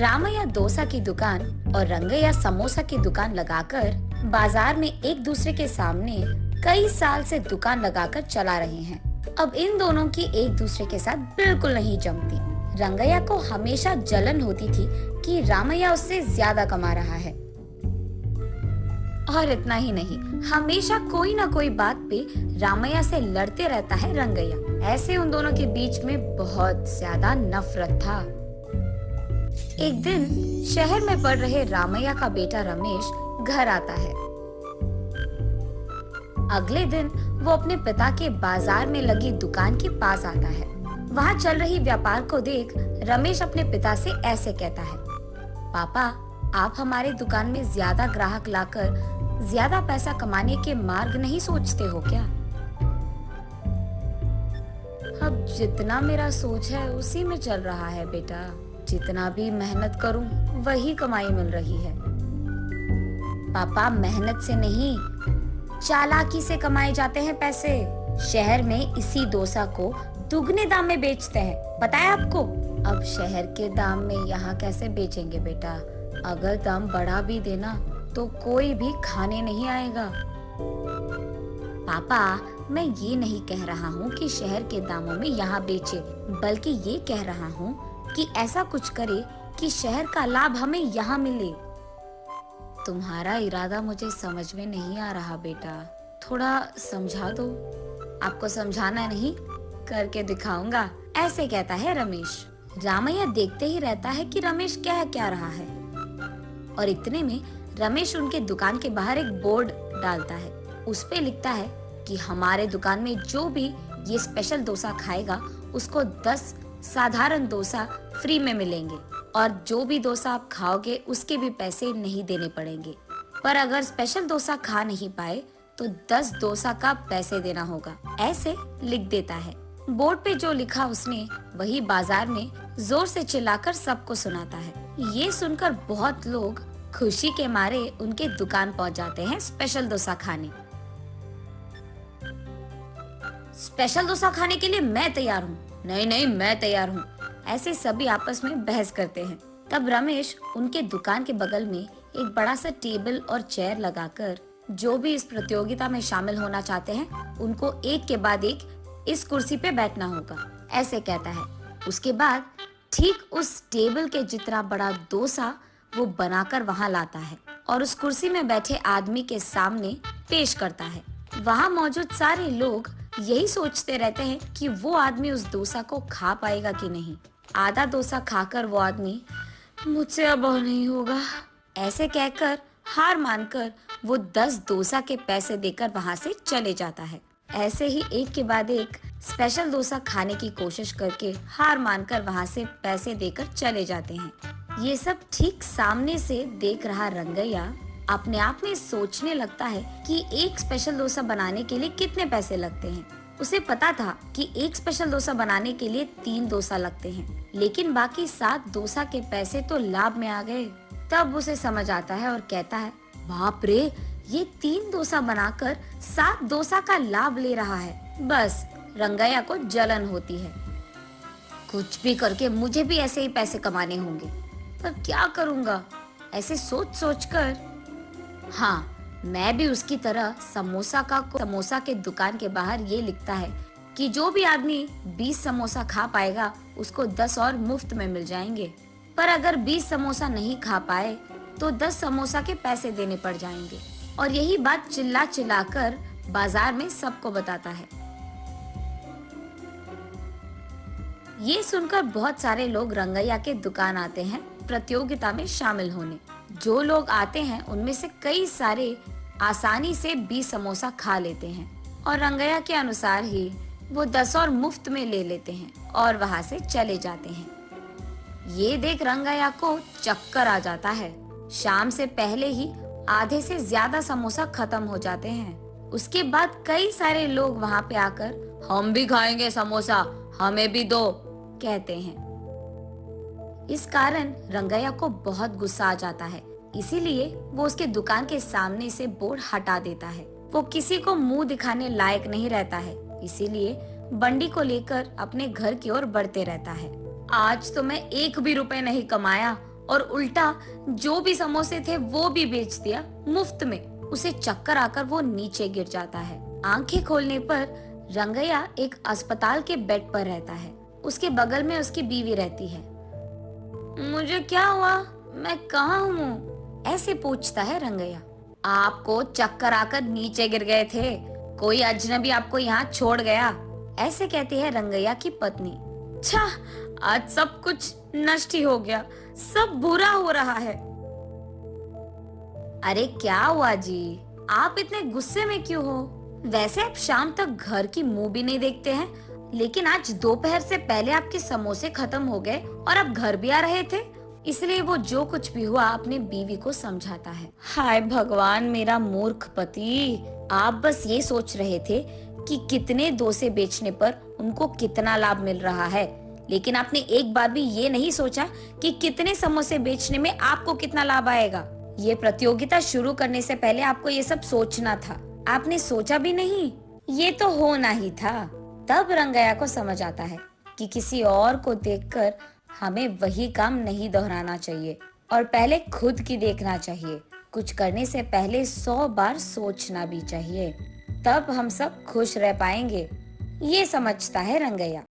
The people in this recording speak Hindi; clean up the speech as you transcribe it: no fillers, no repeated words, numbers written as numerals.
रामैया डोसा की दुकान और रंगैया समोसा की दुकान लगाकर बाजार में एक दूसरे के सामने कई साल से दुकान लगाकर चला रहे हैं। अब इन दोनों की एक दूसरे के साथ बिल्कुल नहीं जमती। रंगैया को हमेशा जलन होती थी कि रामैया उससे ज्यादा कमा रहा है। और इतना ही नहीं, हमेशा कोई ना कोई बात पे रामैया से लड़ते रहता है रंगैया। ऐसे उन दोनों के बीच में बहुत ज्यादा नफरत था। एक दिन शहर में पढ़ रहे रामैया का बेटा रमेश घर आता है। अगले दिन वो अपने पिता के बाजार में लगी दुकान के पास आता है। वहाँ चल रही व्यापार को देख रमेश अपने पिता से ऐसे कहता है, पापा, आप हमारे दुकान में ज्यादा ग्राहक लाकर ज्यादा पैसा कमाने के मार्ग नहीं सोचते हो क्या? अब जितना मेरा सोच है उसी में चल रहा है बेटा। जितना भी मेहनत करूं वही कमाई मिल रही है। पापा, मेहनत से नहीं, चालाकी से कमाए जाते हैं पैसे। शहर में इसी डोसा को दुगने दाम में बेचते हैं, पता है आपको? अब शहर के दाम में यहाँ कैसे बेचेंगे बेटा? अगर दाम बढ़ा भी देना तो कोई भी खाने नहीं आएगा। पापा, मैं ये नहीं कह रहा हूँ कि शहर के दामों में यहाँ बेचे, बल्कि ये कह रहा हूँ कि ऐसा कुछ करे कि शहर का लाभ हमें यहाँ मिले। तुम्हारा इरादा मुझे समझ में नहीं आ रहा बेटा, थोड़ा समझा दो। आपको समझाना नहीं, करके दिखाऊंगा, ऐसे कहता है रमेश। रामैया देखते ही रहता है कि रमेश कह क्या रहा है। और इतने में रमेश उनके दुकान के बाहर एक बोर्ड डालता है। उस पे लिखता है कि हमारे दुकान में जो भी ये स्पेशल डोसा खाएगा उसको 10 साधारण डोसा फ्री में मिलेंगे, और जो भी डोसा आप खाओगे उसके भी पैसे नहीं देने पड़ेंगे। पर अगर स्पेशल डोसा खा नहीं पाए तो 10 डोसा का पैसे देना होगा, ऐसे लिख देता है। बोर्ड पे जो लिखा उसने वही बाजार में जोर से चिल्लाकर सबको सुनाता है। ये सुनकर बहुत लोग खुशी के मारे उनके दुकान पहुंच जाते हैं स्पेशल डोसा खाने। स्पेशल डोसा खाने के लिए मैं तैयार हूँ। नहीं नहीं, मैं तैयार हूँ। ऐसे सभी आपस में बहस करते हैं। तब रमेश उनके दुकान के बगल में एक बड़ा सा टेबल और चेयर लगाकर जो भी इस प्रतियोगिता में शामिल होना चाहते हैं उनको एक के बाद एक इस कुर्सी पे बैठना होगा, ऐसे कहता है। उसके बाद ठीक उस टेबल के जितना बड़ा डोसा वो बनाकर वहाँ लाता है और उस कुर्सी में बैठे आदमी के सामने पेश करता है। वहाँ मौजूद सारे लोग यही सोचते रहते हैं कि वो आदमी उस डोसा को खा पाएगा कि नहीं। आधा डोसा खाकर वो आदमी, मुझसे अब और नहीं होगा, ऐसे कहकर हार मानकर वो 10 डोसा के पैसे देकर वहाँ से चले जाता है। ऐसे ही एक के बाद एक स्पेशल डोसा खाने की कोशिश करके हार मानकर वहाँ से पैसे देकर चले जाते हैं। ये सब ठीक सामने से देख रहा रंगैया अपने आप में सोचने लगता है कि एक स्पेशल डोसा बनाने के लिए कितने पैसे लगते हैं। उसे पता था कि एक स्पेशल डोसा बनाने के लिए 3 डोसा लगते हैं, लेकिन बाकी 7 डोसा के पैसे तो लाभ में आ गए। तब उसे समझ आता है और कहता है, बाप रे, ये 3 डोसा बनाकर 7 डोसा का लाभ ले रहा है। बस रंगैया को जलन होती है। कुछ भी करके मुझे भी ऐसे ही पैसे कमाने होंगे, पर क्या करूँगा? ऐसे सोच सोच कर, हाँ, मैं भी उसकी तरह समोसा के दुकान के बाहर ये लिखता है कि जो भी आदमी 20 समोसा खा पाएगा उसको 10 और मुफ्त में मिल जाएंगे। पर अगर 20 समोसा नहीं खा पाए तो 10 समोसा के पैसे देने पड़ जाएंगे। और यही बात चिल्ला चिल्ला कर बाजार में सबको बताता है। ये सुनकर बहुत सारे लोग रंगैया के दुकान आते हैं प्रतियोगिता में शामिल होने। जो लोग आते हैं उनमें से कई सारे आसानी से 20 समोसा खा लेते हैं और रंगैया के अनुसार ही वो 10 और मुफ्त में ले लेते हैं और वहाँ से चले जाते हैं। ये देख रंगैया को चक्कर आ जाता है। शाम से पहले ही आधे से ज्यादा समोसा खत्म हो जाते हैं। उसके बाद कई सारे लोग वहाँ पे आकर, हम भी खाएंगे समोसा, हमें भी दो, कहते हैं। इस कारण रंगैया को बहुत गुस्सा आ जाता है, इसीलिए वो उसके दुकान के सामने से बोर्ड हटा देता है। वो किसी को मुंह दिखाने लायक नहीं रहता है, इसीलिए बंडी को लेकर अपने घर की ओर बढ़ते रहता है। आज तो मैं 1 भी रुपए नहीं कमाया और उल्टा जो भी समोसे थे वो भी बेच दिया मुफ्त में। उसे चक्कर आकर वो नीचे गिर जाता है। आंखें खोलने पर रंगैया एक अस्पताल के बेड पर रहता है। उसके बगल में उसकी बीवी रहती है। मुझे क्या हुआ? मैं कहाँ हूँ? ऐसे पूछता है रंगैया। आपको चक्कर आकर नीचे गिर गए थे। कोई अजनबी आपको यहाँ छोड़ गया। ऐसे कहती है रंगैया की पत्नी। छा, आज सब कुछ नष्ट ही हो गया। सब बुरा हो रहा है। अरे क्या हुआ जी? आप इतने गुस्से में क्यों हो? वैसे आप शाम तक घर की मुंह भी नहीं देखते हैं, लेकिन आज दोपहर से पहले आपके समोसे खत्म हो गए और आप घर भी आ रहे थे। इसलिए वो जो कुछ भी हुआ अपनी बीवी को समझाता है। हाय भगवान, मेरा मूर्ख पति। आप बस ये सोच रहे थे कि कितने डोसे बेचने पर उनको कितना लाभ मिल रहा है, लेकिन आपने एक बार भी ये नहीं सोचा कि कितने समोसे बेचने में आपको कितना लाभ आएगा। ये प्रतियोगिता शुरू करने से पहले आपको ये सब सोचना था। आपने सोचा भी नहीं। ये तो होना ही था। तब रंगैया को समझ आता है कि किसी और को देखकर हमें वही काम नहीं दोहराना चाहिए और पहले खुद की देखना चाहिए। कुछ करने से पहले 100 बार सोचना भी चाहिए। तब हम सब खुश रह पाएंगे। ये समझता है रंगैया।